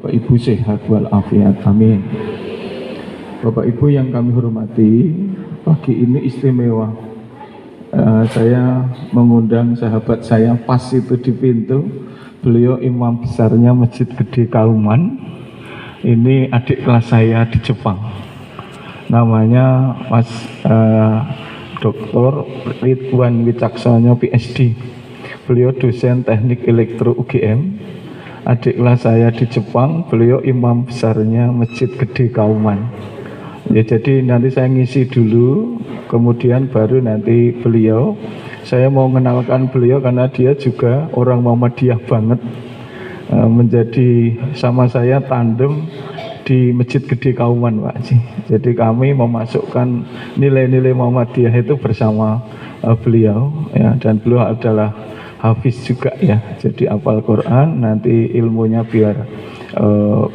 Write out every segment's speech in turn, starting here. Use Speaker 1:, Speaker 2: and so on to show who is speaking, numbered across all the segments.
Speaker 1: Bapak Ibu sehat walafiat, amin. Bapak Ibu yang kami hormati, pagi ini istimewa. Saya mengundang sahabat saya pas itu di pintu. Beliau imam besarnya Masjid Gede Kauman. Ini adik kelas saya di Jepang. Namanya Mas Dr. Ridwan Wicaksono PhD. Beliau dosen teknik elektro UGM. Adik kelas saya di Jepang, beliau imam besarnya Masjid Gede Kauman. Ya, jadi nanti saya ngisi dulu, kemudian baru nanti beliau. Saya mau mengenalkan beliau karena dia juga orang Muhammadiyah banget, menjadi sama saya tandem di Masjid Gede Kauman, Pak Haji. Jadi kami memasukkan nilai-nilai Muhammadiyah itu bersama beliau, ya, dan beliau adalah hafiz juga ya. Jadi hafal Quran, nanti ilmunya biar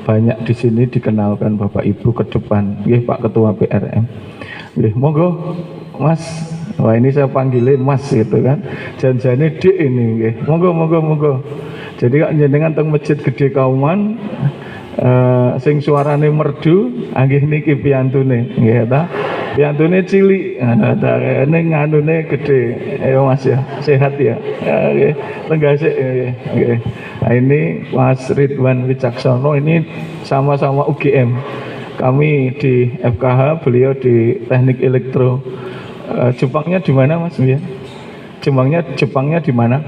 Speaker 1: banyak di sini dikenalkan Bapak Ibu ke depan. Nggih, Pak Ketua PRM. Nggih, monggo Mas. Wah, ini saya panggilin Mas gitu kan. Janjane Dik ini nggih. Monggo. Jadi kok jenengan teng Masjid Gede Kauman sing suarane merdu, nggih niki piyantune nggih ta. Piyantune cilik, ning nganune gede. Ayo Mas ya, sehat ya. Nggih, tenggasik nggih. Nah, ini Mas Ridwan Wicaksono ini sama-sama UGM. Kami di FKH, beliau di Teknik Elektro. Jepangnya di mana Mas ya? Jepangnya di mana?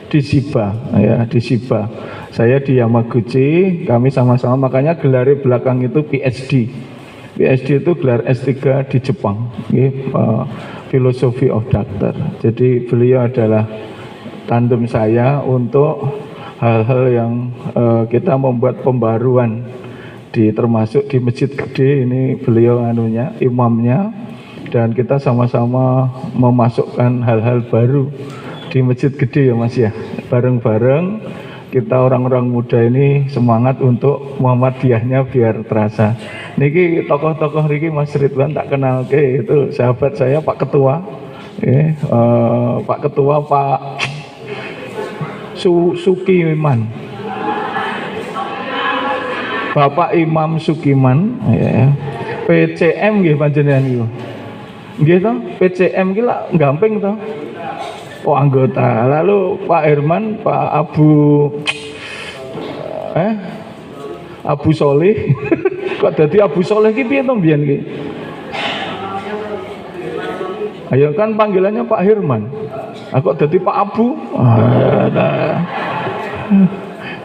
Speaker 1: Di Shiba, ya, di Shiba. Saya di Yamaguchi, kami sama-sama, makanya gelar belakang itu PhD. PhD itu gelar S3 di Jepang, Philosophy of Doctor. Jadi beliau adalah tandem saya untuk hal-hal yang kita membuat pembaruan termasuk di Masjid Gede ini beliau imamnya, dan kita sama-sama memasukkan hal-hal baru di Masjid Gede ya Mas ya. Bareng-bareng kita orang-orang muda ini semangat untuk Muhammadiyahnya biar terasa. Niki tokoh-tokoh niki Mas Ridwan tak kenal itu sahabat saya Pak Ketua, Pak Ketua Pak Sukiman, Bapak Imam Sukiman, ya. PCM nggih panjenengan niku. Nggih toh, PCM ki lak gamping toh. Oh, anggota. Lalu Pak Herman, Pak Abu Soleh. Kok dadi Abu Soleh ki piye to mbiyen ki? Ayo kan panggilannya Pak Herman. Kok dadi Pak Abu?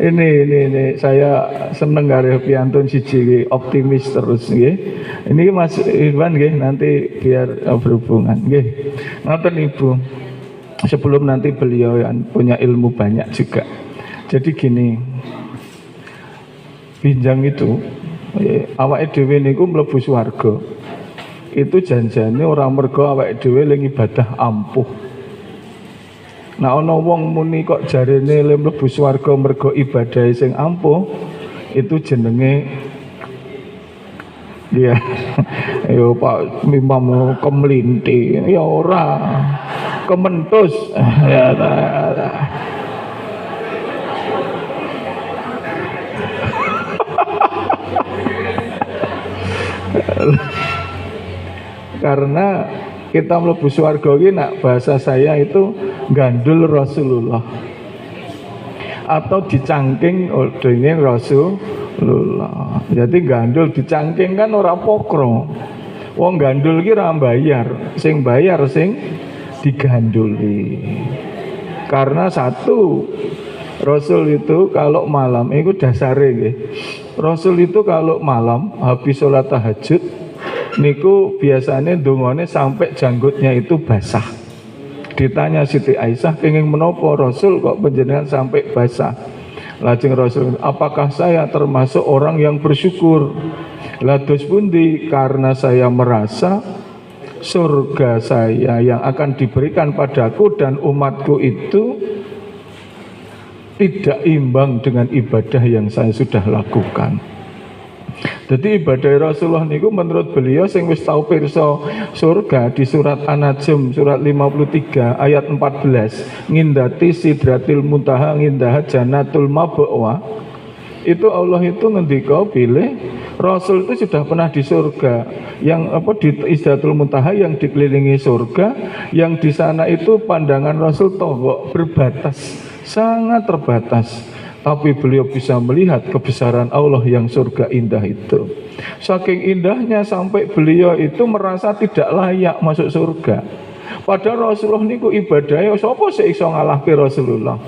Speaker 1: Ini saya seneng karo piantun siji optimis terus nggih. Ini Mas Irwan nggih, nanti biar berhubungan nggih. Ngoten Ibu. Sebelum nanti beliau yang punya ilmu banyak juga. Jadi gini, Binjang itu awake dhewe niku mlebu swarga. Itu janjane ora mergo awake dhewe ling ibadah ampuh. Nah ana wong muni kok jarene le mlebu swarga mergo ibadah sing ampuh, itu jenenge ya yo Pak Imam kemlinti ya ora kementus ya karena kita mlebu swarga iki nak bahasa saya itu gandul Rasulullah atau dicangking dening Rasulullah. Jadi gandul dicangking kan ora pokro. Wong gandul ki ra bayar, sing bayar sing diganduli. Karena satu, Rasul itu kalau malam itu dasare nggih. Rasul itu kalau malam habis sholat tahajud niku biasanya dungane sampai janggutnya itu basah. Ditanya Siti Aisyah, kenging menapa Rasul kok panjenengan sampai basah? Lajeng Rasul, apakah saya termasuk orang yang bersyukur? Lados pundi? Karena saya merasa surga saya yang akan diberikan padaku dan umatku itu tidak imbang dengan ibadah yang saya sudah lakukan. Jadi ibadah Rasulullah niku menurut beliau sing wis tau pirsa surga di surat An-Najm surat 53 ayat 14 ngindati sidratil muntaha ngindah jannatul mabwa Itu Allah itu ngendika pilih Rasul itu sudah pernah di surga, yang di Sidratul Muntaha yang dikelilingi surga, yang di sana itu pandangan Rasul togok berbatas, sangat terbatas. Tapi beliau bisa melihat kebesaran Allah yang surga indah itu. Saking indahnya sampai beliau itu merasa tidak layak masuk surga. Padahal Rasulullah niku ibadahnya sapa sing iso ngalahke Rasulullah.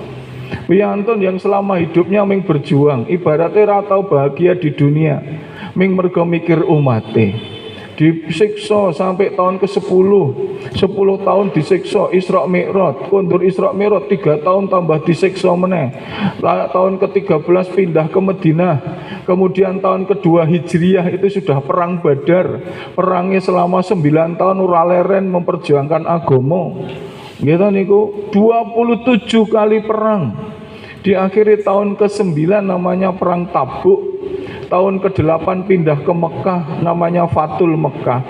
Speaker 1: Wiyantun yang selama hidupnya ming berjuang, ibaratnya ratau bahagia di dunia, ming mergo mikir umate, disiksa sampai tahun ke-10 10 tahun disiksa Isra Mi'raj, kondur Isra Mi'raj 3 tahun tambah disiksa meneh. Tahun ke-13 pindah ke Madinah, kemudian tahun kedua Hijriyah itu sudah perang Badar, perangnya selama 9 tahun ora leren memperjuangkan agama. Kita niku 27 kali perang. Diakhiri tahun ke-9 namanya perang Tabuk. Tahun ke-8 pindah ke Mekah, namanya Fatul Mekah.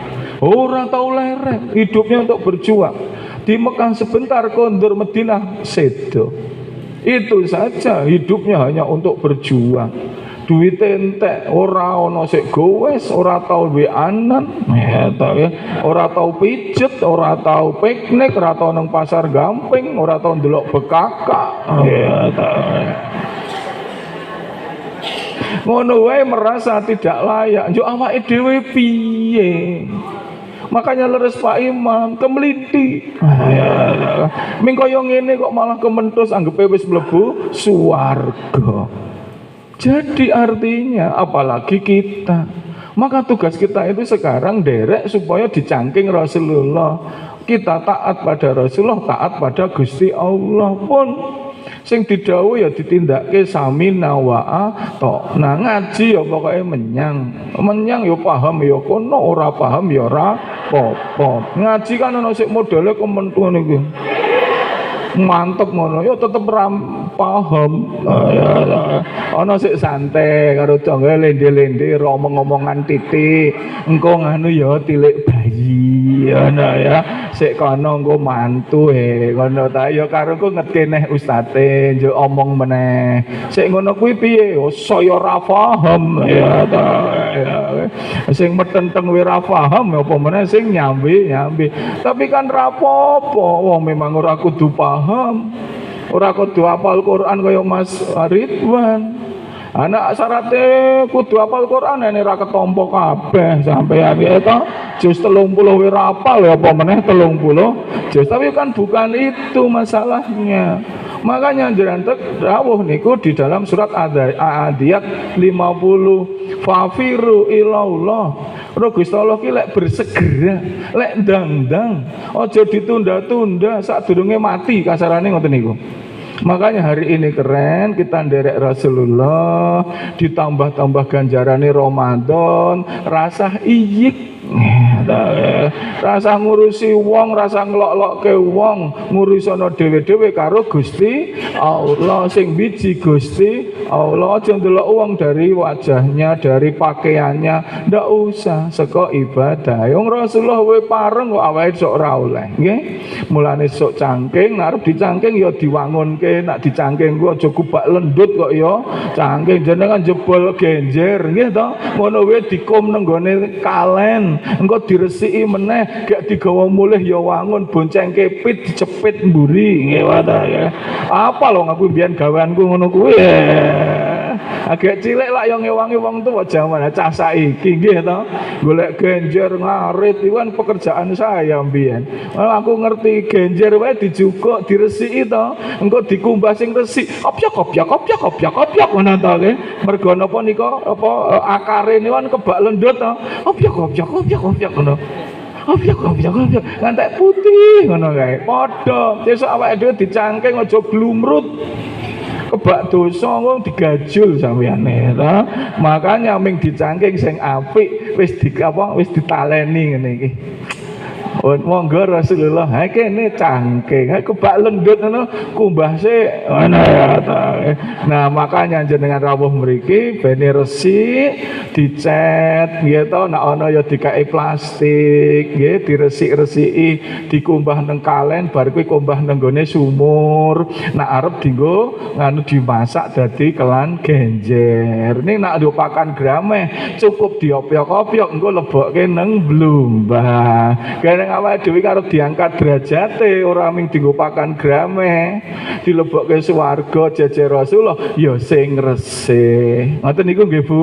Speaker 1: Orang tahu leren, hidupnya untuk berjuang. Di Mekah sebentar, kondur Madinah sedo. Itu saja hidupnya hanya untuk berjuang. Duit entek, ora ono sik gowes, ora tau weanan, ya tau ya, ora tau pijet, ora tau piknik, ora tau nang pasar gamping, ora tau ndelok bekaka, ya tau. Ngono wae merasa tidak layak, njuk awake dhewe piye? Makanya leres Pak Imam kemeliti. Ming koyo ngene kok malah kementus anggepe wis mlebu swarga. Jadi artinya apalagi kita. Maka tugas kita itu sekarang derek supaya dicangking Rasulullah. Kita taat pada Rasulullah, taat pada Gusti Allah pun. Sing didhawuhi ya ditindakake samina wa ata'na. Nah ngaji ya pokoke menyang ya paham ya kono, ora paham ya ora apa-apa. Ngaji kan ana sik modele kementu niku. Mantep ngono ya tetep paham. Ana sik santai karo tangga lende-lende ngomong-ngomongan titik. Engko nganu ya tilik bayi ngono ya. Sik kono engko mantu ngono ta ya karo ku ngerti neh ustate njuk omong meneh. Sik ngono kuwi piye? Saya ora paham ya ta. Sing metenteng we ora paham apa meneh sing nyambi. Tapi kan ra apa-apa, wong memang ora kudu paham. Ora kudu hafal Quran kaya Mas Ridwan. Anak syaratnya kudu hafal Quran nek ora ketampa kabeh sampeyan to. Jus 30 wis hafal ya apa meneh 30 jus. Tapi kan bukan itu masalahnya. Makanya jenengan dawuh niku di dalam surat Al-Adiyat 50 fafiru ilallah. Roh Gusti Allah ki lek bersegera, lek ndang-ndang, aja ditunda-tunda sadurunge mati kasarane ngoten niku. Makanya hari ini keren kita nderek Rasulullah, ditambah-tambah ganjarane Ramadan, rasa iyik. Rasa ngurusi wong, rasa ngelok-lokke wong, ngurusono dhewe-dhewe karo Gusti Allah sing biji Gusti Allah. Aja ndelok wong dari wajahnya, dari pakaiannya, ndak usah saka ibadah. Wong Rasulullah we pareng kok awake sok ora oleh, nggih. Mulane sok cangking, arep dicangking ya diwangunke, nak dicangking ku aja kubak lendut kok ya. Cangking jenengan jebol genjer, nggih to. Ngono we dikum nang gone kalen. Engko diresiki meneh gak digawa mulih ya wangun bonceng kepit dicepit mburi nggih wae ya. Apa lho aku mbiyen gaweanku ngono kuwi. Agak cilik lak yo ngewangi wong tuwa jaman cah saiki nggih to. Golek genjer ngarit iku kan pekerjaan saya mbiyen. Aku ngerti genjer wae dijukuk diresiki to. Engko dikumbah sing resik. Kopyak ngono to nggih. Mergo napa nika apa akare niku kan kebak lendut to. Kopyak ngono. Kopyak ngantek putih ngono kae. Padha sesuk awake dhewe dicangking aja glumrut. Kebak dosa wong digajul sampeyan ta. Makanya ming dicangking sing apik wis ditaleni ngene iki. Oh, monggo Rasulullah, ha kene cangking, ha kebak lendut ngono kumbah sik ngono ya ta. Nah, makanya jenengan rawuh mriki bene resik dicet nggih to, nek ana ya dikae plastik nggih diresik-resiki, dikumbah nang kalen bar kuwi kumbah nang gone sumur. Nek arep dienggo nganu dimasak dadi kelan genjer. Ning nek yo pakan grameh cukup diopiok-opiok engko lebokke nang blumbang. Awake dhewe karo diangkat derajate ora mung dienggo pakan grame dilebokke swarga jejer Rasulullah ya sing resik. Ngoten niku nggih Bu.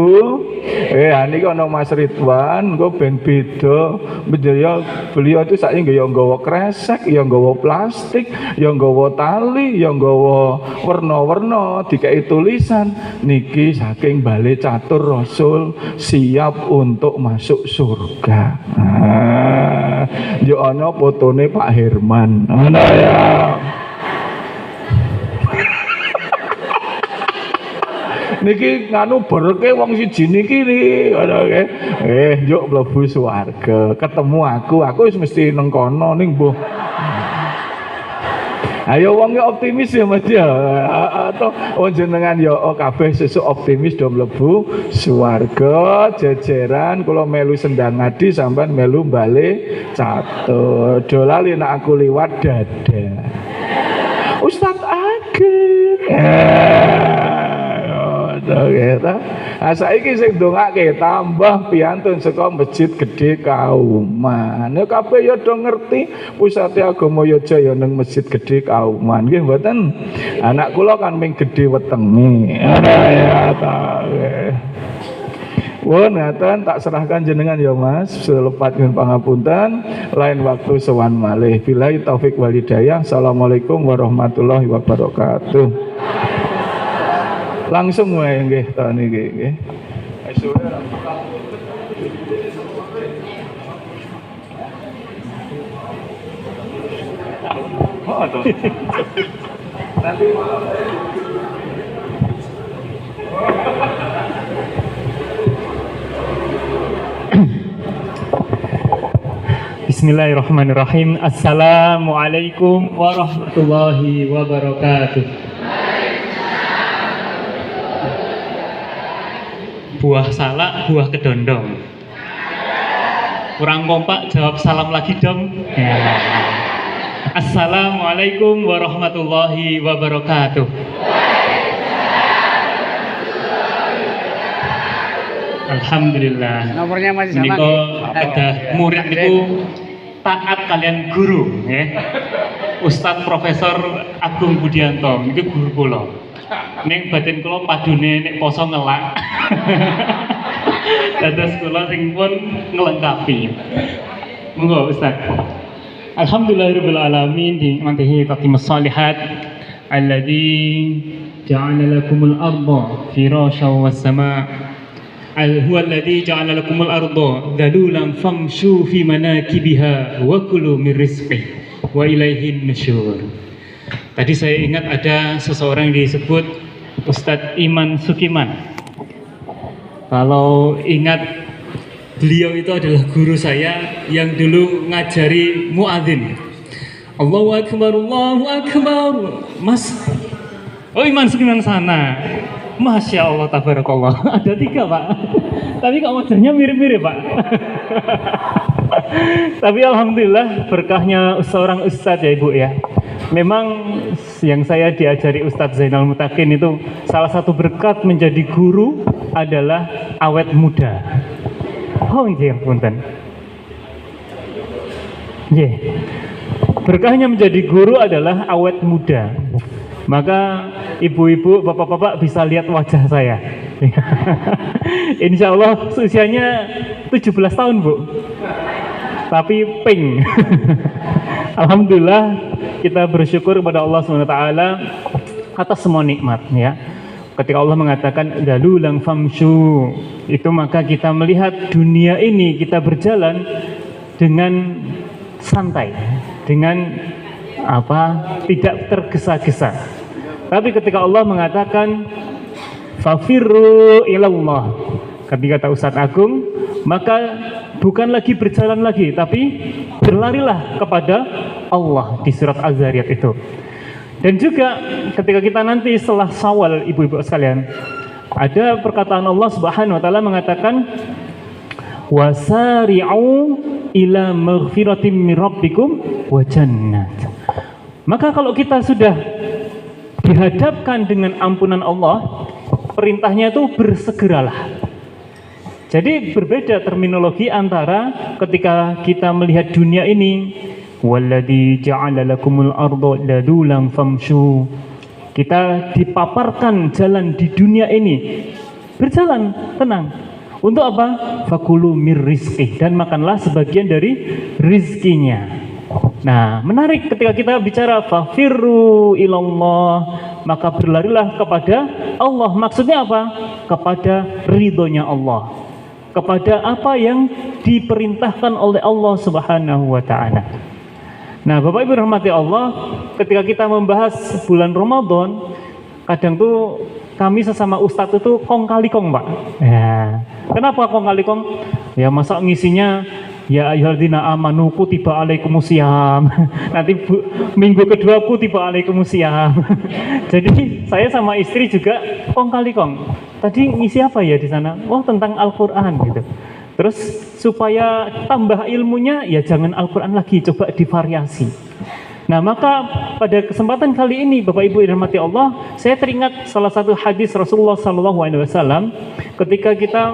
Speaker 1: Niki ana Mas Ridwan engko ben beda. Beliau itu saiki nggih ya nggawa kresek, ya nggawa plastik, ya nggawa tali, ya nggawa werna-werna, dikai tulisan niki saking bale catur Rasul siap untuk masuk surga. Yo ana fotone Pak Herman. Ngono ya. Niki nganu berke wong siji niki ngono nggih. Yuk mlebu swarga. Ketemu aku wis mesti nang kono ning mbuh. Ayo wong optimis ya Mas ya. Atau jenengan ya kabeh sesuk optimis do mlebu swarga jejeran kula melu sendang ngadi sampean melu bali catur. Do lali nek aku liwat dada. Ustaz Ageng. Saiki sing ndongake tambah piantun saka Masjid Gedhe Kauman. Ya kabeh ya do ngerti pusate agama Yogya ya ning Masjid Gedhe Kauman. Nggih mboten. Anak kula kan ming gedhe wetenge. Ya ta. Won ngaten tak serahkan jenengan ya Mas. Selepat nyuwun pangapunten, lain waktu sowan malih. Billahi taufik wal hidayah. Assalamualaikum warahmatullahi wabarakatuh. Langsung wae nggih ta niki nggih.
Speaker 2: Bismillahirrahmanirrahim. Assalamualaikum warahmatullahi wabarakatuh. Buah salak, buah kedondong. Kurang kompak, jawab salam lagi dong. Ya. Assalamualaikum warahmatullahi wabarakatuh. Alhamdulillah.
Speaker 3: Nomornya masih sama.
Speaker 2: Niko ada murid niku taat kalian guru, ya. Ustadz Profesor Agung Budianto, itu guru kula. Ning batin kula padune nek poso ngelak. Dados kula sing pun ngelengkapi. Monggo Ustaz. Alhamdulillahirabbil alamin di mantihi tatimus shalihat alladzi ja'ala lakumul arda firasyan was samaa huwa alladzi ja'ala lakumul arda dalulan famshu fi manakibiha wa kulu min rizqihi wa ilaihin nusyur. Tadi saya ingat ada seseorang disebut Ustadz Iman Sukiman. Kalau ingat, beliau itu adalah guru saya yang dulu ngajari muadzin. Allahu Akbar, Allahu Akbar. Mas, oh Iman Sukiman sana. Masya Allah, tabarakallah. Ada 3 Pak. Tapi kok wajahnya mirip-mirip Pak. Tapi alhamdulillah berkahnya seorang ustadz ya Ibu ya. Memang yang saya diajari Ustadz Zainal Mutakin itu salah satu berkat menjadi guru adalah awet muda. Oh iya punten. Nggih. Berkahnya menjadi guru adalah awet muda. Maka ibu-ibu, bapak-bapak bisa lihat wajah saya. Insya Allah usianya 17 tahun Bu. Tapi pink. Alhamdulillah kita bersyukur kepada Allah SWT atas semua nikmat ya. Ketika Allah mengatakan dalulang famshu, itu maka kita melihat dunia ini kita berjalan dengan santai, dengan tidak tergesa-gesa. Tapi ketika Allah mengatakan fafirru ilallah, ketika kata Ustadz Agung, maka bukan lagi berjalan lagi, tapi berlarilah kepada Allah di surat Az-Zariyat itu. Dan juga ketika kita nanti setelah Syawal, ibu-ibu sekalian, ada perkataan Allah Subhanahu wa taala mengatakan wasari'u ila maghfiratin min rabbikum wa jannat. Maka kalau kita sudah dihadapkan dengan ampunan Allah, perintahnya itu bersegeralah. Jadi berbeda terminologi antara ketika kita melihat dunia ini, walladzi ja'ala lakumul arda dadulan famshu. Kita dipaparkan jalan di dunia ini, berjalan tenang. Untuk apa? Fakulu mir rizqih, dan makanlah sebagian dari rizkinya. Nah, menarik ketika kita bicara fafirru ilallah, maka berlarilah kepada Allah. Maksudnya apa? Kepada ridhonya Allah, kepada apa yang diperintahkan oleh Allah Subhanahu wa ta'ala. Nah, Bapak Ibu rahmati Allah, ketika kita membahas bulan Ramadan, kadang tuh kami sesama ustadz itu kong kali kong, Pak. Ya. Kenapa kong kali kong? Ya masa ngisinya ya ayyuhalladzina amanu kutiba alaikumusiyam. Nanti minggu kedua kutiba alaikumusiyam. Jadi saya sama istri juga kong kali kong. Tadi ngisi apa ya di sana? Oh, tentang Al-Qur'an gitu. Terus supaya tambah ilmunya, ya jangan Al-Quran lagi, coba divariasi. Nah, maka pada kesempatan kali ini, Bapak Ibu yang dirahmati Allah, saya teringat salah satu hadis Rasulullah SAW ketika kita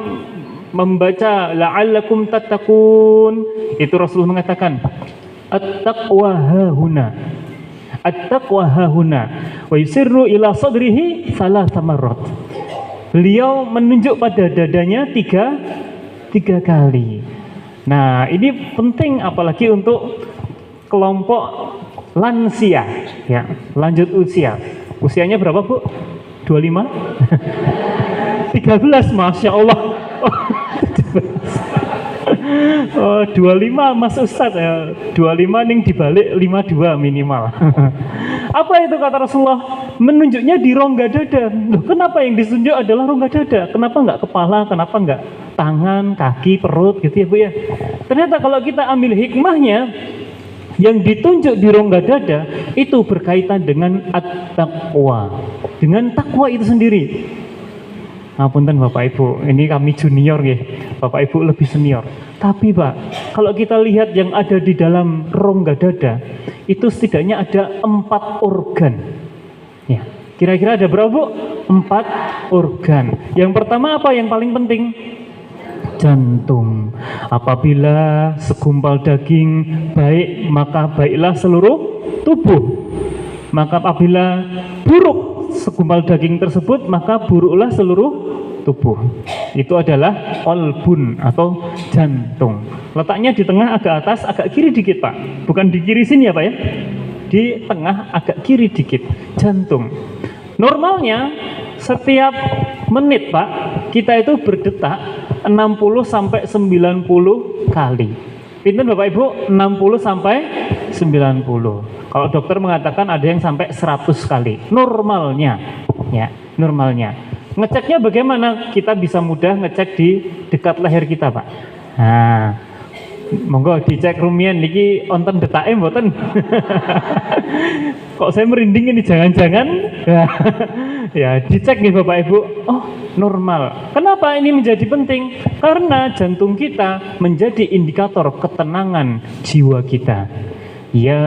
Speaker 2: membaca la'allakum tattaqun, itu Rasulullah mengatakan at-taqwa hahuna, at-taqwa hahuna, wa yusirru ila sadrihi salasa marrat. Beliau menunjuk pada dadanya tiga kali. Nah, ini penting apalagi untuk kelompok lansia, ya, lanjut usia. Usianya berapa, Bu? 25? 13, Masya Allah. Oh, 25 Mas Ustadz ya. 25 ning dibalik 52 minimal. Apa itu kata Rasulullah? Menunjuknya di rongga dada. Loh, kenapa yang ditunjuk adalah rongga dada? Kenapa enggak kepala? Kenapa enggak tangan, kaki, perut gitu ya, Bu ya? Ternyata kalau kita ambil hikmahnya, yang ditunjuk di rongga dada itu berkaitan dengan at-taqwa, dengan takwa itu sendiri. Ngapunten Bapak Ibu, ini kami junior ya, Bapak Ibu lebih senior. Tapi Pak, kalau kita lihat yang ada di dalam rongga dada, itu setidaknya ada 4 organ. Ya, kira-kira ada berapa, Bu? 4 organ. Yang pertama apa yang paling penting? Jantung. Apabila segumpal daging baik, maka baiklah seluruh tubuh. Maka apabila buruk segumpal daging tersebut, maka buruklah seluruh tubuh. Itu adalah qalbun atau jantung. Letaknya di tengah, agak atas, agak kiri dikit, Pak. Bukan di kiri sini ya, Pak ya. Di tengah, agak kiri dikit. Jantung. Normalnya setiap menit, Pak, kita itu berdetak 60 sampai 90 kali. Pinten Bapak Ibu? 60 sampai 90. Kalau dokter mengatakan ada yang sampai 100 kali. Normalnya, ya, normalnya. Ngeceknya bagaimana? Kita bisa mudah ngecek di dekat leher kita, Pak. Nah, monggo dicek rumian niki onten detake mboten. Kok saya merinding ini, jangan-jangan ya dicek nih Bapak Ibu. Oh, normal. Kenapa ini menjadi penting? Karena jantung kita menjadi indikator ketenangan jiwa kita. Ya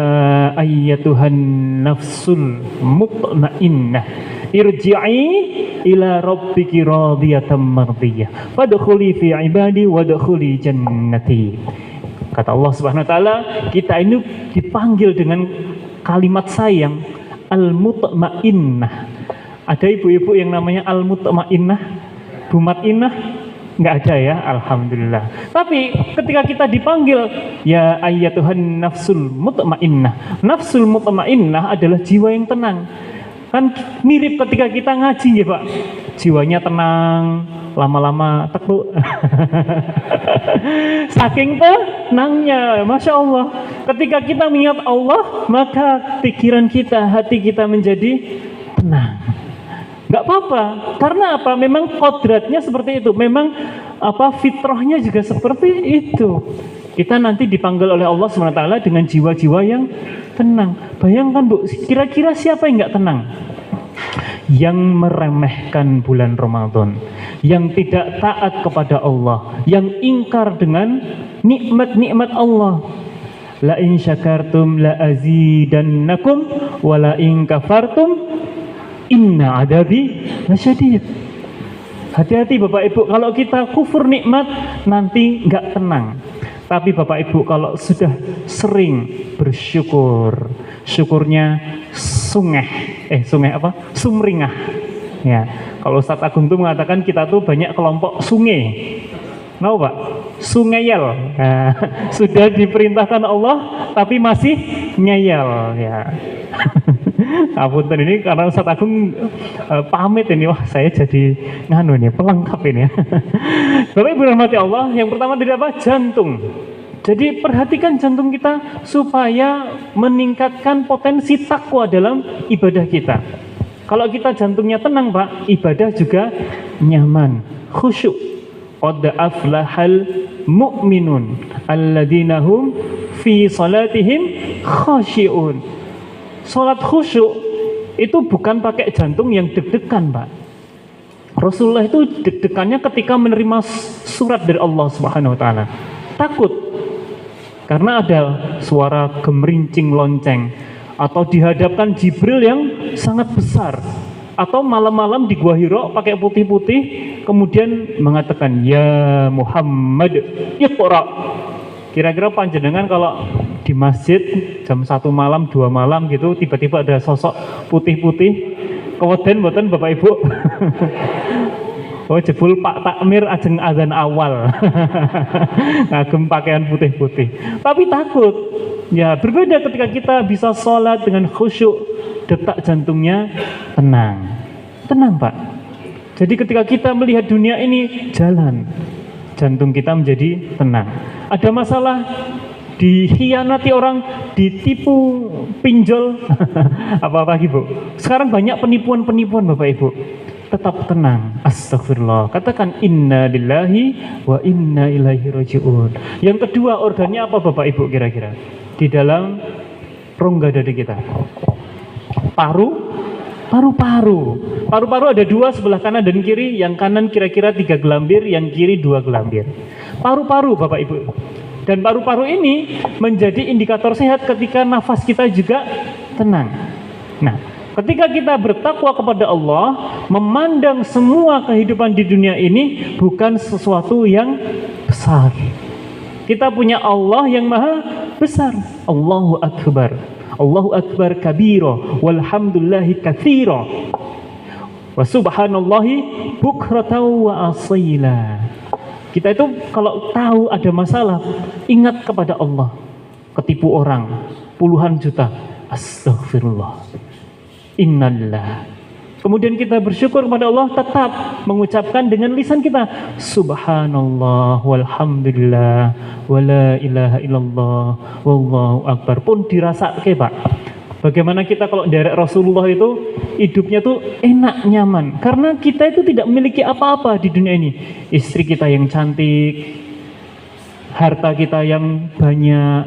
Speaker 2: ayyatuhan nafsul mutmainnah, irji'i ila rabbiki radiyatan mardiyah fadkhuli fi ibadi wadkhuli jannati. Kata Allah Subhanahu wa taala, kita ini dipanggil dengan kalimat sayang, al-mutmainnah. Ada ibu-ibu yang namanya al-mutmainnah? Bu Matinah? Enggak ada ya, alhamdulillah. Tapi ketika kita dipanggil ya ayyatuhan nafsul mutmainnah, nafsul mutmainnah adalah jiwa yang tenang. Kan mirip ketika kita ngaji ya Pak, jiwanya tenang, lama-lama tekuk. Saking tenangnya, Masya Allah. Ketika kita mengingat Allah, maka pikiran kita, hati kita menjadi tenang. Nggak apa-apa. Karena apa? Memang kodratnya seperti itu. Memang fitrahnya juga seperti itu. Kita nanti dipanggil oleh Allah SWT dengan jiwa-jiwa yang tenang. Bayangkan Bu, kira-kira siapa yang nggak tenang? Yang meremehkan bulan Ramadan, yang tidak taat kepada Allah, yang ingkar dengan nikmat-nikmat Allah. La in syakartum la azidannakum wa la in kafartum inna adabi lasyadid. Hati-hati Bapak Ibu, kalau kita kufur nikmat nanti nggak tenang. Tapi Bapak Ibu kalau sudah sering bersyukur, syukurnya sumringah. Ya, kalau Ustadz Agung tuh mengatakan kita tuh banyak kelompok sungai. Tahu Pak? Sungeyel. Nah, sudah diperintahkan Allah tapi masih ngeyel ya. Apunten ini karena Ustadz Agung pamit ini, wah saya jadi pelengkap ini ya. Bapak Ibu rahmati Allah, yang pertama tidak apa? Jantung. Jadi perhatikan jantung kita supaya meningkatkan potensi takwa dalam ibadah kita. Kalau kita jantungnya tenang Pak, ibadah juga nyaman, khusyuk. Qad aflahal mu'minun alladzina hum fi salatihim khashi'un. Salat khusyuk itu bukan pakai jantung yang deg-degan Pak. Rasulullah itu deg-degannya ketika menerima surat dari Allah Subhanahu wa taala. Takut karena ada suara gemerincing lonceng, atau dihadapkan Jibril yang sangat besar, atau malam-malam di Gua Hira pakai putih-putih kemudian mengatakan ya Muhammad iqra. Kira-kira panjenengan kalau di masjid jam 1 malam 2 malam gitu tiba-tiba ada sosok putih-putih keweden mboten Bapak Ibu? Oh jebul Pak Takmir ajeng azan awal. Ngagem pakaian putih-putih. Tapi takut. Ya berbeda ketika kita bisa sholat dengan khusyuk, detak jantungnya tenang. Tenang Pak. Jadi ketika kita melihat dunia ini jalan, jantung kita menjadi tenang. Ada masalah, dikhianati orang, ditipu pinjol, apa lagi Bu? Sekarang banyak penipuan-penipuan Bapak Ibu. Tetap tenang, astagfirullah. Katakan inna lillahi wa inna ilaihi raji'un. Yang kedua, organnya apa Bapak Ibu kira-kira? Di dalam rongga dada kita. Paru-paru ada 2 sebelah kanan dan kiri. Yang kanan kira-kira 3 gelambir, yang kiri 2 gelambir. Paru-paru Bapak Ibu. Dan paru-paru ini menjadi indikator sehat ketika nafas kita juga tenang. Nah, ketika kita bertakwa kepada Allah, memandang semua kehidupan di dunia ini bukan sesuatu yang besar. Kita punya Allah yang maha besar. Allahu Akbar. Allahu Akbar kabira walhamdulillahi katsira. Wa subhanallahi bukratan wa asila. Kita itu kalau tahu ada masalah, ingat kepada Allah. Ketipu orang puluhan juta, astagfirullah. Innalillah. Kemudian kita bersyukur kepada Allah, tetap mengucapkan dengan lisan kita subhanallah walhamdulillah wala ilaha illallah wallahu akbar pun dirasake Pak. Bagaimana kita kalau derek Rasulullah itu hidupnya tuh enak, nyaman, karena kita itu tidak memiliki apa-apa di dunia ini. Istri kita yang cantik, harta kita yang banyak,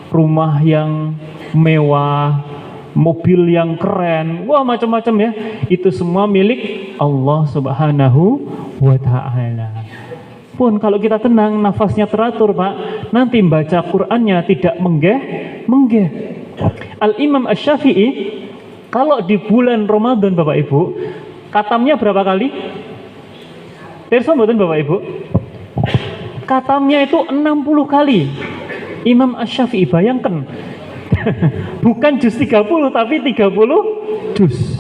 Speaker 2: rumah yang mewah, mobil yang keren, wah macam-macam ya. Itu semua milik Allah Subhanahu wa ta'ala. Pun kalau kita tenang, nafasnya teratur Pak, nanti baca Qur'annya tidak menggeh. Al-Imam Asy-Syafi'i kalau di bulan Ramadan Bapak Ibu, katamnya berapa kali? Pirsa mboten Bapak Ibu? Katamnya itu 60 kali. Imam Asy-Syafi'i, bayangkan. Bukan juz 30 tapi 30 juz.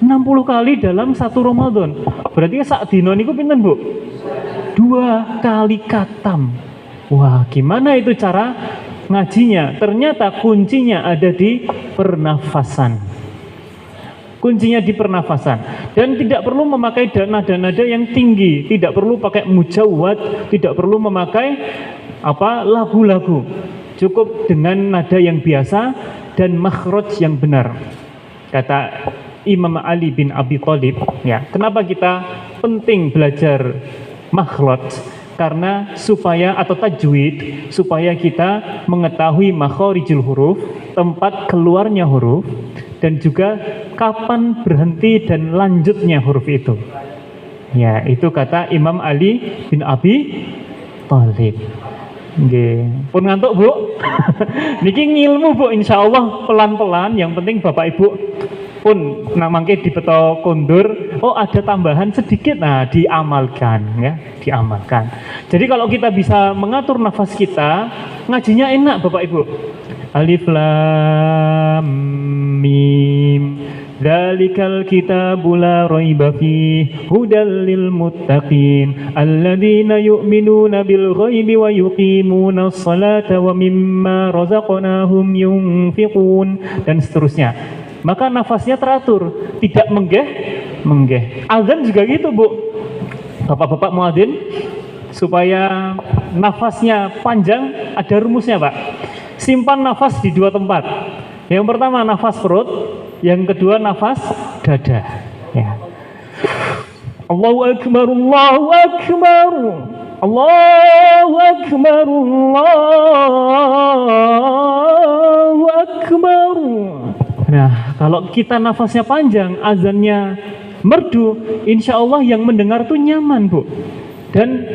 Speaker 2: 60 kali dalam satu Ramadan. Berarti sak dino niku pinten Bu? 2 kali katam. Wah, gimana itu cara ngajinya? Ternyata kuncinya ada di pernafasan. Kuncinya di pernafasan. Dan tidak perlu memakai nada-nada yang tinggi, tidak perlu pakai mujawwad, tidak perlu memakai lagu-lagu. Cukup dengan nada yang biasa dan makhraj yang benar. Kata Imam Ali bin Abi Thalib, ya. Kenapa kita penting belajar makhraj? Karena supaya atau tajwid, supaya kita mengetahui makharijul huruf, tempat keluarnya huruf, dan juga kapan berhenti dan lanjutnya huruf itu. Ya, itu kata Imam Ali bin Abi Thalib. Nggih. Pun ngantuk, Bu? Niki ngilmu, Bu, insyaallah pelan-pelan. Yang penting Bapak Ibu pun mangke dipeto kondur, oh ada tambahan sedikit, nah diamalkan ya, diamalkan. Jadi kalau kita bisa mengatur nafas kita, ngajinya enak Bapak Ibu. Alif lam mim dzalikal kitabu la raiba fihi hudal lil muttaqin alladzina yu'minuna bil ghaibi wa yuqimunas salata wa mimma razaqnahum yunfiqun, dan seterusnya. Maka nafasnya teratur, tidak menggeh. Azan juga gitu, Bu. Bapak-bapak muadzin, supaya nafasnya panjang, ada rumusnya, Pak. Simpan nafas di dua tempat. Yang pertama nafas perut, yang kedua nafas dada. Ya. Allahu akbar, Allahu akbar, Allahu akbar, Allahu akbar. Nah, kalau kita nafasnya panjang, azannya merdu, insya Allah yang mendengar tuh nyaman, Bu, dan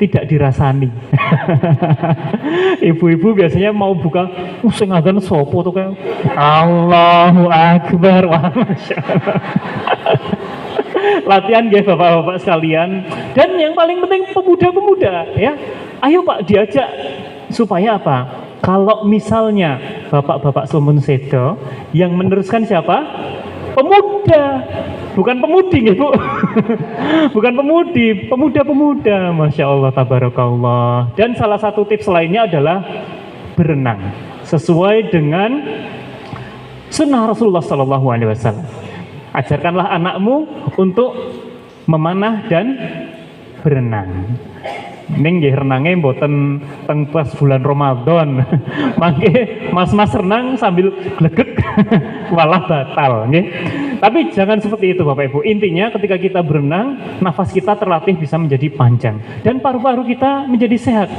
Speaker 2: tidak dirasani. Ibu-ibu biasanya mau buka, sing azan sopo tuh kayak Allahu Akbar. Wah, Masya Allah. Latihan ya bapak-bapak sekalian. Dan yang paling penting pemuda-pemuda ya. Ayo Pak, diajak supaya apa? Kalau misalnya bapak-bapak Sumun Sedo yang meneruskan siapa? Pemuda, bukan pemudi ya Bu. Bukan pemudi, pemuda-pemuda. Masya Allah, tabarakallah. Dan salah satu tips lainnya adalah berenang sesuai dengan sunnah Rasulullah SAW. Ajarkanlah anakmu untuk memanah dan berenang. Ning nggih renange mboten teng pas bulan Ramadan. Mangke mas-mas renang sambil glegek malah batal nggih. Tapi jangan seperti itu Bapak Ibu. Intinya ketika kita berenang, nafas kita terlatih bisa menjadi panjang dan paru-paru kita menjadi sehat.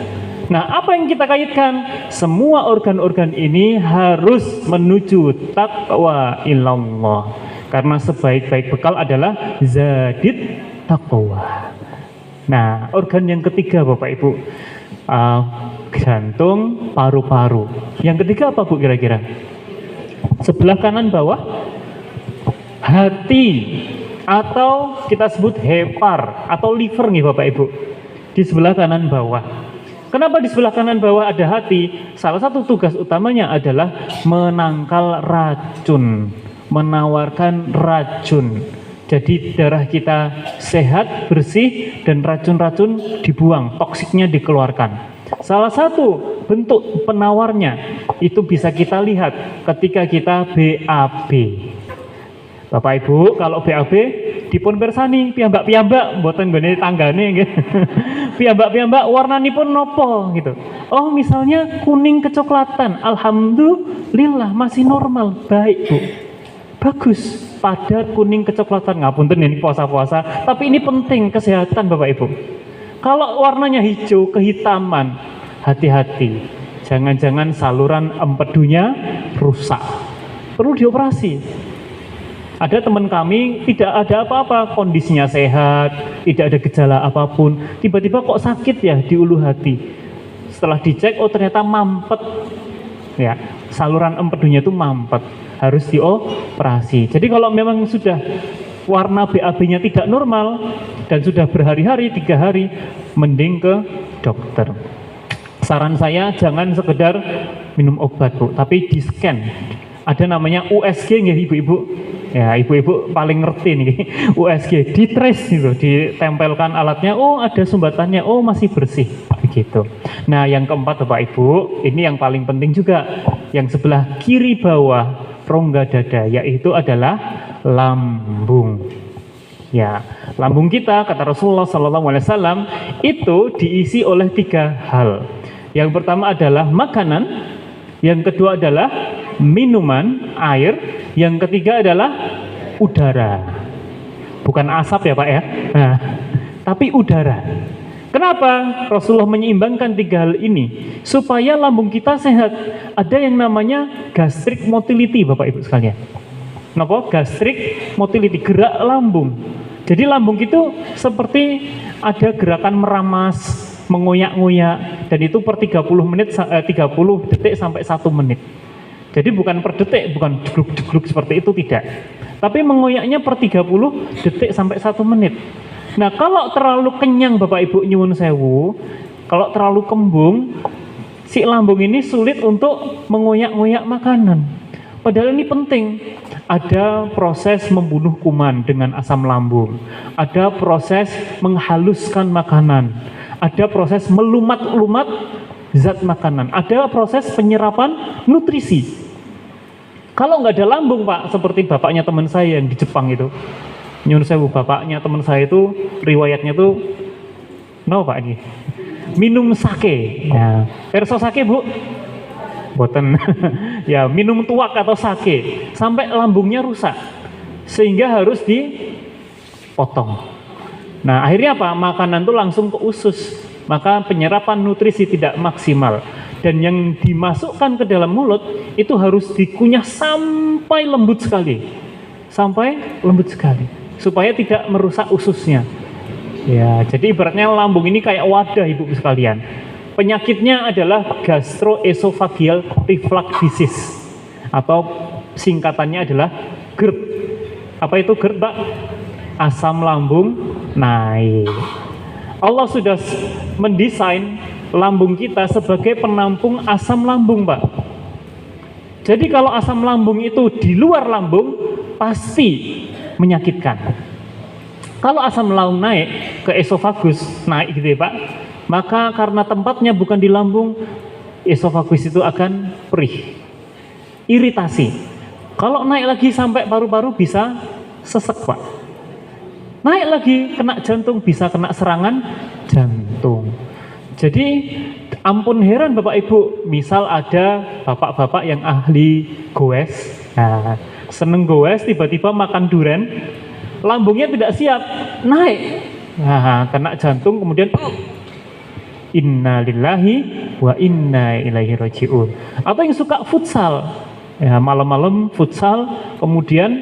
Speaker 2: Nah, apa yang kita kaitkan? Semua organ-organ ini harus menuju taqwa ilallah. Karena sebaik-baik bekal adalah zadid taqwa. Nah, organ yang ketiga Bapak Ibu, jantung, paru-paru. Yang ketiga apa Bu kira-kira? Sebelah kanan bawah, hati, atau kita sebut hepar atau liver nih Bapak Ibu. Di sebelah kanan bawah. Kenapa di sebelah kanan bawah ada hati? Salah satu tugas utamanya adalah menangkal racun, menawarkan racun. Jadi darah kita sehat, bersih, dan racun-racun dibuang, toksiknya dikeluarkan. Salah satu bentuk penawarnya itu bisa kita lihat ketika kita BAB. Bapak Ibu, kalau BAB dipun persani piyambak-piyambak mboten nggone tanggane nggih. Piyambak-piyambak warnanipun nopo gitu. Oh, misalnya kuning kecoklatan. Alhamdulillah masih normal, baik Bu. Bagus, padat kuning kecoklatan. Ngapunten ini puasa-puasa, tapi ini penting kesehatan Bapak Ibu. Kalau warnanya hijau kehitaman, hati-hati. Jangan-jangan saluran empedunya rusak. Perlu dioperasi. Ada teman kami tidak ada apa-apa, kondisinya sehat, tidak ada gejala apapun. Tiba-tiba kok sakit ya di ulu hati. Setelah dicek, oh ternyata mampet. Ya, saluran empedunya itu mampet. Harus dioperasi. Jadi kalau memang sudah warna BAB-nya tidak normal dan sudah berhari-hari, 3 hari, mending ke dokter. Saran saya jangan sekedar minum obat Bu, tapi di scan. Ada namanya USG nggih ibu-ibu. Ya, ibu-ibu paling ngerti nih. USG di trace gitu, ditempelkan alatnya, oh ada sumbatannya, oh masih bersih begitu. Nah, yang keempat Bapak Ibu, ini yang paling penting juga, yang sebelah kiri bawah rongga dada, yaitu adalah lambung. Ya, lambung kita kata Rasulullah SAW itu diisi oleh 3 hal. Yang pertama adalah makanan, yang kedua adalah minuman, air, yang ketiga adalah udara. Bukan asap ya Pak ya. Nah, tapi udara. Kenapa Rasulullah menyeimbangkan 3 hal ini? Supaya lambung kita sehat. Ada yang namanya gastric motility Bapak Ibu sekalian. Kenapa? Gastric motility, gerak lambung. Jadi lambung itu seperti ada gerakan meramas, mengoyak-ngoyak, dan itu per 30 detik sampai 1 menit. Jadi bukan per detik, bukan jegluk-jegluk seperti itu, tidak. Tapi mengoyaknya per 30 detik sampai 1 menit. Nah, kalau terlalu kenyang Bapak Ibu nyuwun sewu, kalau terlalu kembung, si lambung ini sulit untuk mengoyak-ngoyak makanan. Padahal ini penting. Ada proses membunuh kuman dengan asam lambung. Ada proses menghaluskan makanan. Ada proses melumat-lumat zat makanan. Ada proses penyerapan nutrisi. Kalau nggak ada lambung Pak, seperti bapaknya teman saya yang di Jepang itu. Nyuwun sewu, bapaknya teman saya itu riwayatnya tuh, no Pak ini, minum sake. Ya. Perso sake Bu? Boten. Ya, minum tuak atau sake sampai lambungnya rusak sehingga harus dipotong. Nah, akhirnya apa? Makanan itu langsung ke usus, maka penyerapan nutrisi tidak maksimal, dan yang dimasukkan ke dalam mulut itu harus dikunyah sampai lembut sekali, supaya tidak merusak ususnya. Ya, jadi ibaratnya lambung ini kayak wadah Ibu sekalian. Penyakitnya adalah gastroesophageal reflux disease, atau singkatannya adalah GERD. Apa itu GERD Pak? Asam lambung naik. Allah sudah mendesain lambung kita sebagai penampung asam lambung Pak. Jadi kalau asam lambung itu di luar lambung, pasti menyakitkan. Kalau asam lambung naik ke esofagus, naik gitu ya Pak, maka karena tempatnya bukan di lambung, esofagus itu akan perih, iritasi. Kalau naik lagi sampai paru-paru bisa sesek Pak. Naik lagi kena jantung, bisa kena serangan jantung. Jadi ampun heran Bapak Ibu, misal ada bapak-bapak yang ahli goes, nah, seneng goes, tiba-tiba makan durian, lambungnya tidak siap, naik, nah, kena jantung, kemudian inna lillahi wa inna ilaihi raji'un. Atau yang suka futsal, ya, malam-malam futsal, kemudian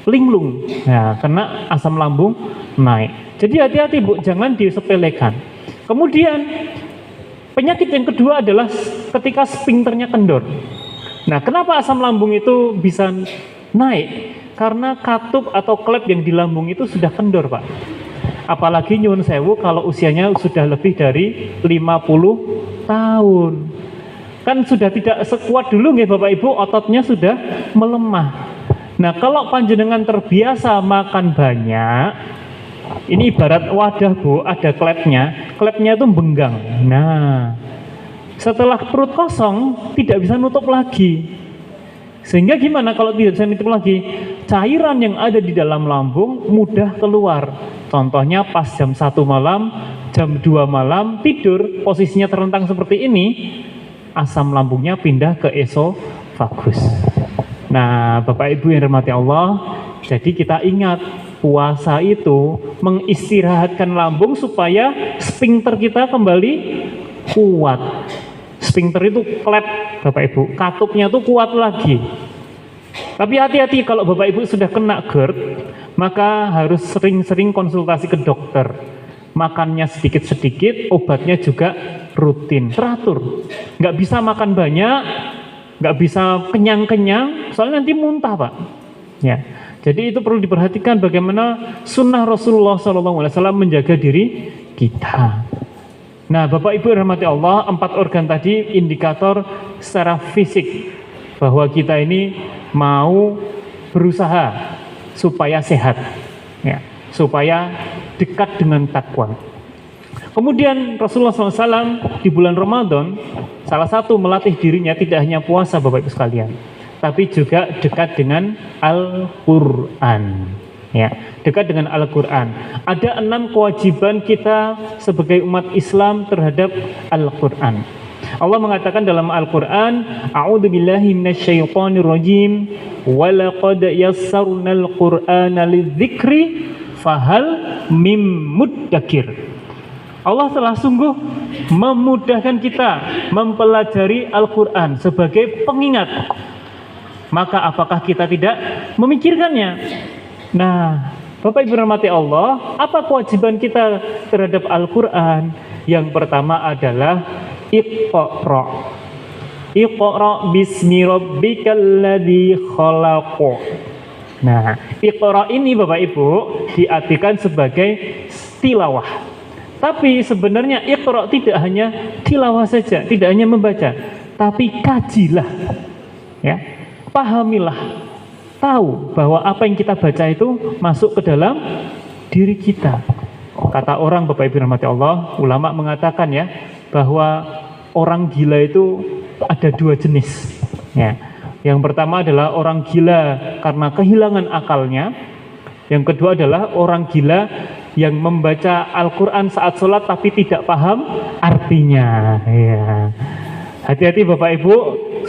Speaker 2: linglung, ya, kena asam lambung naik. Jadi hati-hati Bu, jangan disepelekan. Kemudian penyakit yang kedua adalah ketika sphinkternya kendor. Nah, kenapa asam lambung itu bisa naik? Karena katup atau klep yang di lambung itu sudah kendor Pak. Apalagi nyuwun sewu kalau usianya sudah lebih dari 50 tahun. Kan sudah tidak sekuat dulu nggih Bapak Ibu, ototnya sudah melemah. Nah, kalau panjenengan terbiasa makan banyak, ini ibarat wadah Bu, ada klepnya itu benggang. Nah, setelah perut kosong tidak bisa nutup lagi. Sehingga gimana kalau tidak bisa nutup lagi? Cairan yang ada di dalam lambung mudah keluar. Contohnya pas jam 1 malam, jam 2 malam tidur, posisinya terlentang seperti ini, asam lambungnya pindah ke esofagus. Nah, Bapak Ibu yang dirahmati Allah, jadi kita ingat, puasa itu mengistirahatkan lambung supaya sphinkter kita kembali kuat. Sphinkter itu klep Bapak Ibu, katupnya tuh kuat lagi. Tapi hati-hati kalau Bapak Ibu sudah kena GERD, maka harus sering-sering konsultasi ke dokter. Makannya sedikit-sedikit, obatnya juga rutin, teratur. Nggak bisa makan banyak, nggak bisa kenyang-kenyang, soalnya nanti muntah Pak. Ya, jadi itu perlu diperhatikan bagaimana sunnah Rasulullah SAW menjaga diri kita. Nah, Bapak Ibu rahmati Allah, 4 organ tadi indikator secara fisik bahwa kita ini mau berusaha supaya sehat, ya, supaya dekat dengan takwa. Kemudian Rasulullah SAW di bulan Ramadan, salah satu melatih dirinya tidak hanya puasa Bapak Ibu sekalian, tapi juga dekat dengan Al-Quran. Ya, dekat dengan Al-Quran. Ada 6 kewajiban kita sebagai umat Islam terhadap Al-Quran. Allah mengatakan dalam Al-Qur'an, a'udzubillahi minasyaitonirrajim, wa laqad yassarnal qur'ana lidzikri fahal mim muddakir. Allah telah sungguh memudahkan kita mempelajari Al-Qur'an sebagai pengingat. Maka apakah kita tidak memikirkannya? Nah, Bapak Ibu rahmati Allah, apa kewajiban kita terhadap Al-Qur'an? Yang pertama adalah Iqra. Iqra bismi rabbikal ladzi khalaq. Nah, Iqra ini Bapak Ibu diartikan sebagai tilawah. Tapi sebenarnya Iqra tidak hanya tilawah saja, tidak hanya membaca, tapi kajilah. Ya. Pahamilah. Tahu bahwa apa yang kita baca itu masuk ke dalam diri kita. Kata orang, Bapak Ibu rahmati Allah, ulama mengatakan ya, bahwa orang gila itu ada dua jenis. Ya. Yang pertama adalah orang gila karena kehilangan akalnya. Yang kedua adalah orang gila yang membaca Al-Quran saat sholat tapi tidak paham artinya. Ya. Hati-hati Bapak Ibu,